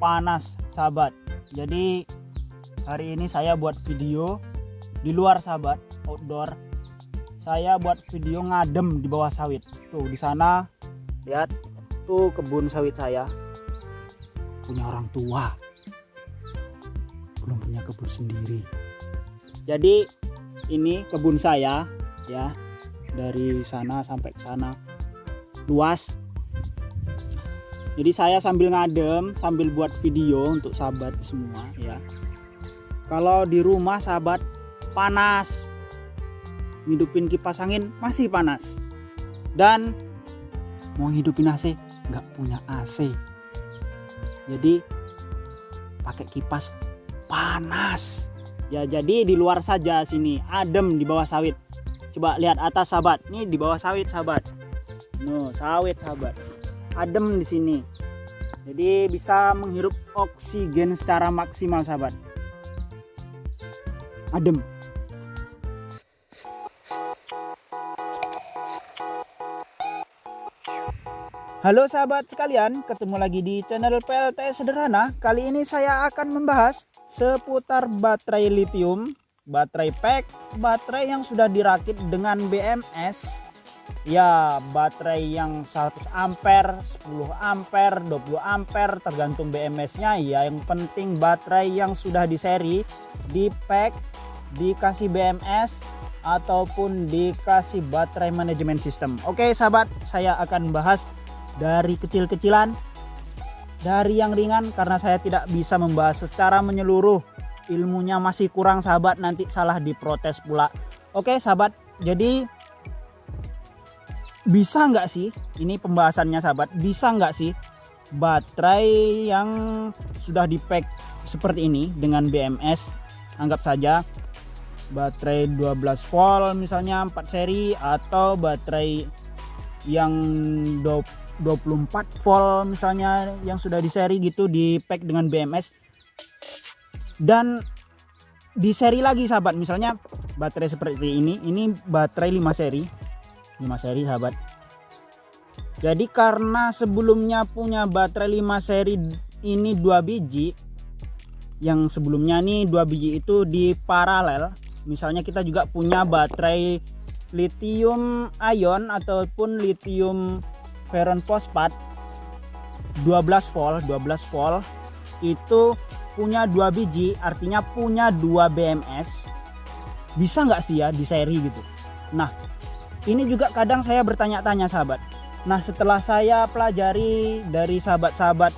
Panas sahabat. Jadi hari ini saya buat video di luar sahabat, outdoor. Saya buat video ngadem di bawah sawit. Tuh di sana lihat, tuh kebun sawit saya. Punya orang tua, belum punya kebun sendiri. Jadi ini kebun saya ya, dari sana sampai ke sana luas. Jadi saya sambil ngadem, sambil buat video untuk sahabat semua ya. Kalau di rumah sahabat panas, ngidupin kipas angin masih panas, dan mau ngidupin AC nggak punya AC. Jadi pakai kipas panas. Ya jadi di luar saja sini, adem di bawah sawit. Coba lihat atas sahabat, nih di bawah sawit sahabat. No, sawit sahabat. Adem di sini. Jadi bisa menghirup oksigen secara maksimal sahabat. Adem. Halo sahabat sekalian, ketemu lagi di channel PLT Sederhana. Kali ini saya akan membahas seputar baterai lithium, baterai pack, baterai yang sudah dirakit dengan BMS. Ya, baterai yang 100 ampere, 10 ampere, 20 ampere tergantung BMS-nya ya. Yang penting baterai yang sudah di seri, di pack, dikasih BMS ataupun dikasih baterai manajemen sistem. Oke sahabat, saya akan bahas dari kecil-kecilan, dari yang ringan, karena saya tidak bisa membahas secara menyeluruh. Ilmunya masih kurang sahabat, nanti salah diprotes pula. Oke sahabat, jadi bisa nggak sih, ini pembahasannya sahabat, bisa nggak sih baterai yang sudah di pack seperti ini dengan BMS, anggap saja baterai 12 volt misalnya 4 seri, atau baterai yang 24 volt misalnya yang sudah di seri gitu, di pack dengan BMS, dan di seri lagi sahabat, misalnya baterai seperti ini baterai 5 seri sahabat. Jadi karena sebelumnya punya baterai 5 seri ini 2 biji, yang sebelumnya nih 2 biji itu di paralel. Misalnya kita juga punya baterai lithium ion ataupun lithium ferron fosfat 12 volt itu punya 2 biji, artinya punya 2 BMS. Bisa nggak sih ya di seri gitu? Nah, ini juga kadang saya bertanya-tanya sahabat. Nah, setelah saya pelajari dari sahabat-sahabat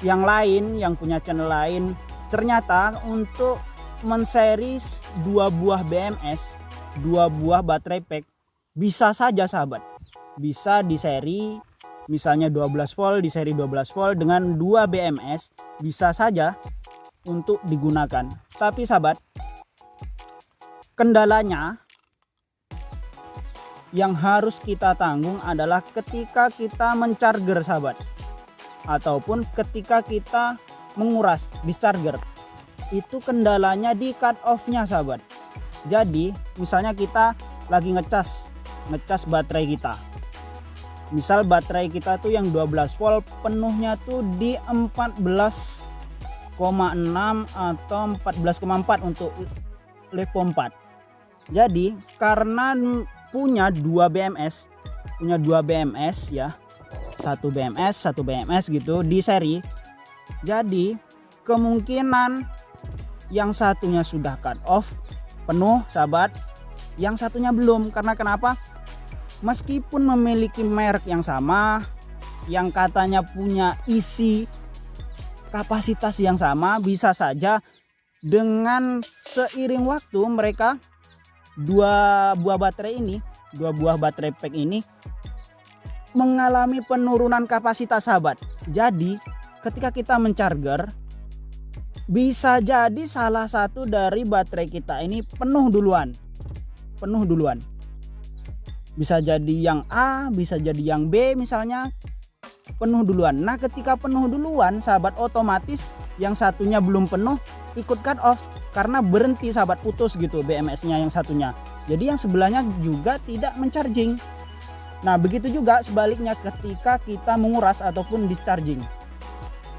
yang lain, yang punya channel lain, ternyata untuk menseris 2 buah BMS, 2 buah baterai pack, bisa saja sahabat. Bisa di seri, misalnya 12 volt, di seri 12 volt dengan 2 BMS, bisa saja untuk digunakan. Tapi sahabat, kendalanya yang harus kita tanggung adalah ketika kita mencharger sahabat, ataupun ketika kita menguras discharger. Itu kendalanya di cut off nya sahabat. Jadi misalnya kita lagi ngecas baterai kita, misal baterai kita tuh yang 12 volt penuhnya tuh di 14,6 atau 14,4 untuk level 4. Jadi karena punya 2 BMS ya, satu BMS gitu di seri, jadi kemungkinan yang satunya sudah cut off penuh sahabat, yang satunya belum. Karena kenapa? Meskipun memiliki merek yang sama, yang katanya punya isi kapasitas yang sama, bisa saja dengan seiring waktu mereka 2 buah baterai ini, 2 buah baterai pack ini mengalami penurunan kapasitas sahabat. Jadi ketika kita mencharger, bisa jadi salah satu dari baterai kita ini penuh duluan. Bisa jadi yang A, bisa jadi yang B misalnya, penuh duluan. Nah, ketika penuh duluan sahabat, otomatis yang satunya belum penuh ikut cut off karena berhenti sahabat, putus gitu BMS-nya yang satunya. Jadi yang sebelahnya juga tidak mencharging. Nah, begitu juga sebaliknya ketika kita menguras ataupun discharging.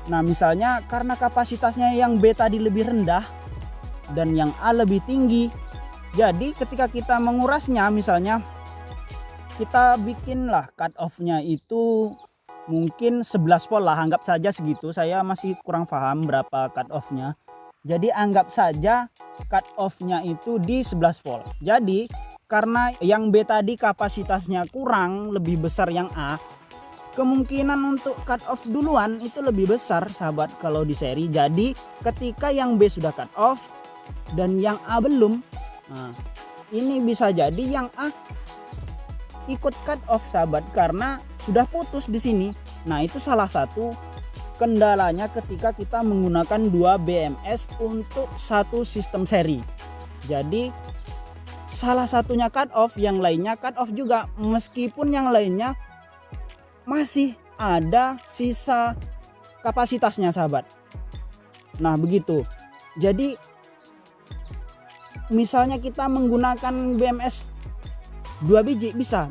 Nah misalnya karena kapasitasnya yang B tadi lebih rendah dan yang A lebih tinggi, jadi ketika kita mengurasnya, misalnya kita bikinlah cut off-nya itu mungkin 11 volt lah, anggap saja segitu. Saya masih kurang paham berapa cut off-nya. Jadi anggap saja cut off-nya itu di 11 volt. Jadi karena yang B tadi kapasitasnya kurang, lebih besar yang A, kemungkinan untuk cut off duluan itu lebih besar sahabat kalau di seri. Jadi ketika yang B sudah cut off dan yang A belum, nah ini bisa jadi yang A ikut cut off sahabat karena sudah putus di sini. Nah itu salah satu kendalanya ketika kita menggunakan 2 BMS untuk satu sistem seri. Jadi salah satunya cut off, yang lainnya cut off juga, meskipun yang lainnya masih ada sisa kapasitasnya sahabat. Nah begitu. Jadi misalnya kita menggunakan BMS 2 biji bisa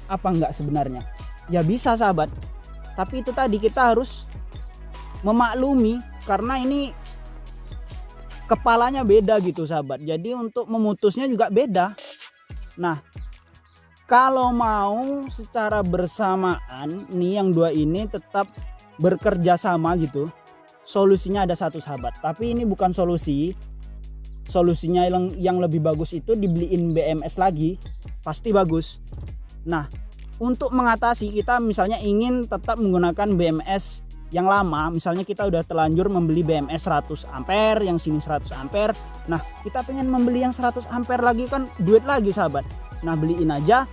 apa enggak sebenarnya? Ya bisa sahabat, tapi itu tadi kita harus memaklumi karena ini kepalanya beda gitu sahabat, jadi untuk memutusnya juga beda. Nah kalau mau secara bersamaan nih yang 2 ini tetap bekerja sama gitu, solusinya ada satu sahabat, tapi ini bukan solusi. Solusinya yang lebih bagus itu dibeliin BMS lagi, pasti bagus. Nah untuk mengatasi, kita misalnya ingin tetap menggunakan BMS yang lama, misalnya kita udah terlanjur membeli BMS 100 ampere, yang sini 100 ampere. Nah kita pengen membeli yang 100 ampere lagi, kan duit lagi sahabat. Nah beliin aja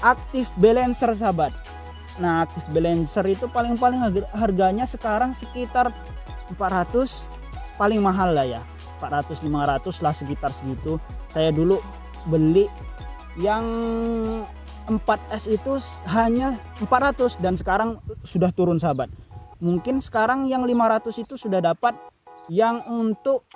active balancer sahabat. Nah active balancer itu paling-paling harganya sekarang sekitar 400, paling mahal lah ya 400-500 lah, sekitar segitu. Saya dulu beli yang 4S itu hanya 400 dan sekarang sudah turun sahabat. Mungkin sekarang yang 500 itu sudah dapat yang untuk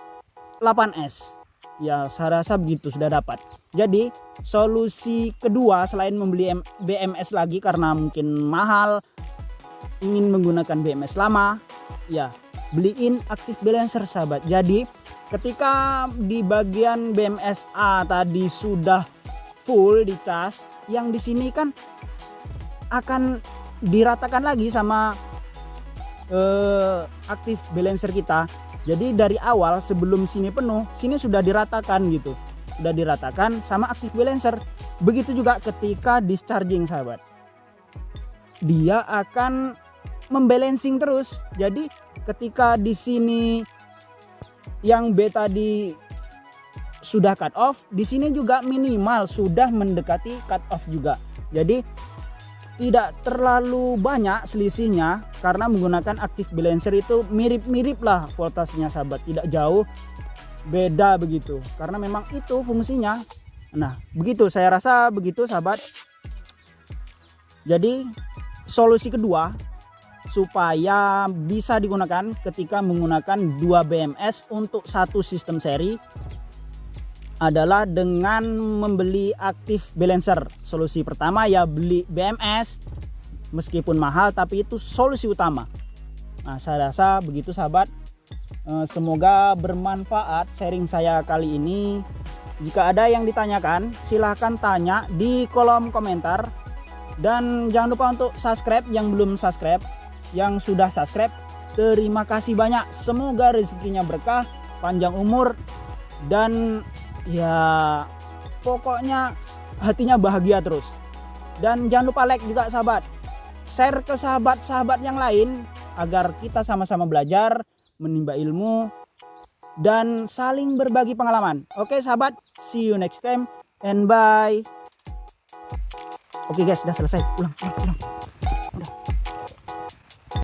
8S. Ya saya rasa begitu, sudah dapat. Jadi solusi kedua selain membeli BMS lagi karena mungkin mahal, ingin menggunakan BMS lama, ya beliin active balancer sahabat. Jadi ketika di bagian BMS A tadi sudah full dicas, yang di sini kan akan diratakan lagi sama active balancer kita. Jadi dari awal sebelum sini penuh, sini sudah diratakan gitu, sudah diratakan sama active balancer. Begitu juga ketika discharging sahabat, dia akan membalancing terus. Jadi ketika di sini yang B tadi sudah cut off, di sini juga minimal sudah mendekati cut off juga. Jadi tidak terlalu banyak selisihnya karena menggunakan active balancer itu mirip-mirip lah voltasenya sahabat, tidak jauh beda begitu, karena memang itu fungsinya. Nah begitu, saya rasa begitu sahabat. Jadi solusi kedua supaya bisa digunakan ketika menggunakan 2 BMS untuk satu sistem seri adalah dengan membeli active balancer. Solusi pertama ya beli BMS, meskipun mahal tapi itu solusi utama. Nah saya rasa begitu sahabat. Semoga bermanfaat sharing saya kali ini. Jika ada yang ditanyakan silahkan tanya di kolom komentar, dan jangan lupa untuk subscribe yang belum subscribe. Yang sudah subscribe terima kasih banyak, semoga rezekinya berkah, panjang umur, dan ya pokoknya hatinya bahagia terus. Dan jangan lupa like juga sahabat, share ke sahabat-sahabat yang lain agar kita sama-sama belajar, menimba ilmu, dan saling berbagi pengalaman. Oke sahabat, see you next time and bye. Oke guys, sudah selesai, pulang.